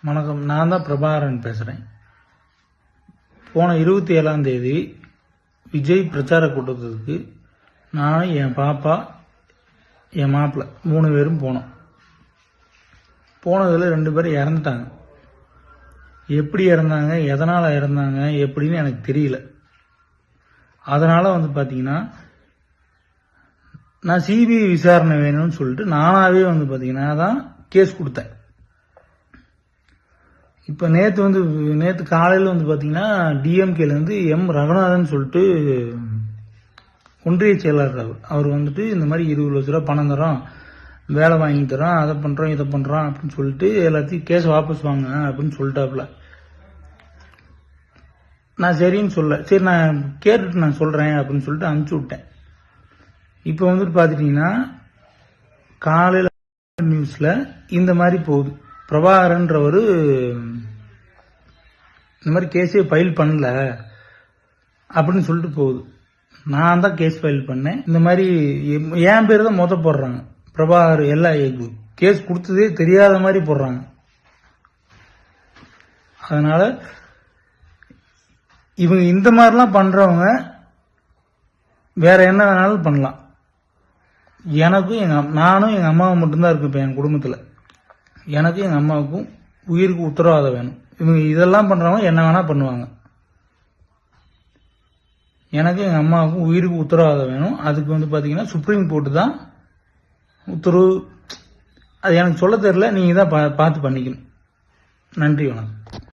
வணக்கம். நான் தான் பிரபாகரன் பேசுகிறேன். போன 27ஆம் தேதி விஜய் பிரச்சார கூட்டத்துக்கு நான், என் பாப்பா, என் மாப்பிள்ளை 3 பேரும் போனோம். போனதில் 2 பேர் இறந்துட்டாங்க. எப்படி இறந்தாங்க, எதனால் இறந்தாங்க எப்படின்னு எனக்கு தெரியல. அதனால் பார்த்தீங்கன்னா நான் சிபிஐ விசாரணை வேணும்னு சொல்லிட்டு நானாகவே பார்த்தீங்கன்னா தான் கேஸ் கொடுத்தேன். இப்போ நேற்று காலையில் பார்த்தீங்கன்னா டிஎம்கேலேருந்து எம் ரகுநாதன் சொல்லிட்டு ஒன்றிய செயலாளர் அவர் இந்த மாதிரி 20 லட்ச ரூபா பணம் தரோம், வேலை வாங்கி தரோம், அதை பண்ணுறோம் இதை பண்ணுறோம் அப்படின்னு சொல்லிட்டு எல்லாத்தையும் கேஸ் வாபஸ் வாங்க அப்படின்னு சொல்லிட்டாப்புல. நான் சரின்னு சரி நான் கேட்டுட்டு நான் சொல்கிறேன் அப்படின்னு சொல்லிட்டு அனுப்பிச்சி விட்டேன். இப்போ பார்த்துட்டிங்கன்னா காலையில் நியூஸில் இந்த மாதிரி போகுது, பிரபாகரன்றவர் இந்த மாதிரி கேஸே ஃபைல் பண்ணல அப்படின்னு சொல்லிட்டு போகுது. நான் தான் கேஸ் ஃபைல் பண்ணேன். இந்த மாதிரி என் பேர் தான் போடுறாங்க. பிரபாகர் எல்லா கேஸ் கொடுத்ததே தெரியாத மாதிரி போடுறாங்க. அதனால இவங்க இந்த மாதிரிலாம் பண்றவங்க வேற என்ன வேணாலும் பண்ணலாம். நானும் எங்க அம்மாவும் மட்டும்தான் இருக்கு இப்ப என் குடும்பத்துல. எனக்கும் எங்க அம்மாவுக்கும் உயிருக்கு உத்தரவாதம் வேணும். இவங்க இதெல்லாம் பண்றவங்க என்ன வேணா பண்ணுவாங்க. எனக்கு எங்க அம்மாவுக்கும் உயிருக்கு உத்தரவாதம் வேணும். அதுக்கு பாத்தீங்கன்னா சுப்ரீம் கோர்ட்டு தான் உத்தரவு. அது எனக்கு சொல்ல தெரியல, நீங்க தான் பார்த்து பண்ணிக்கணும். நன்றி, வணக்கம்.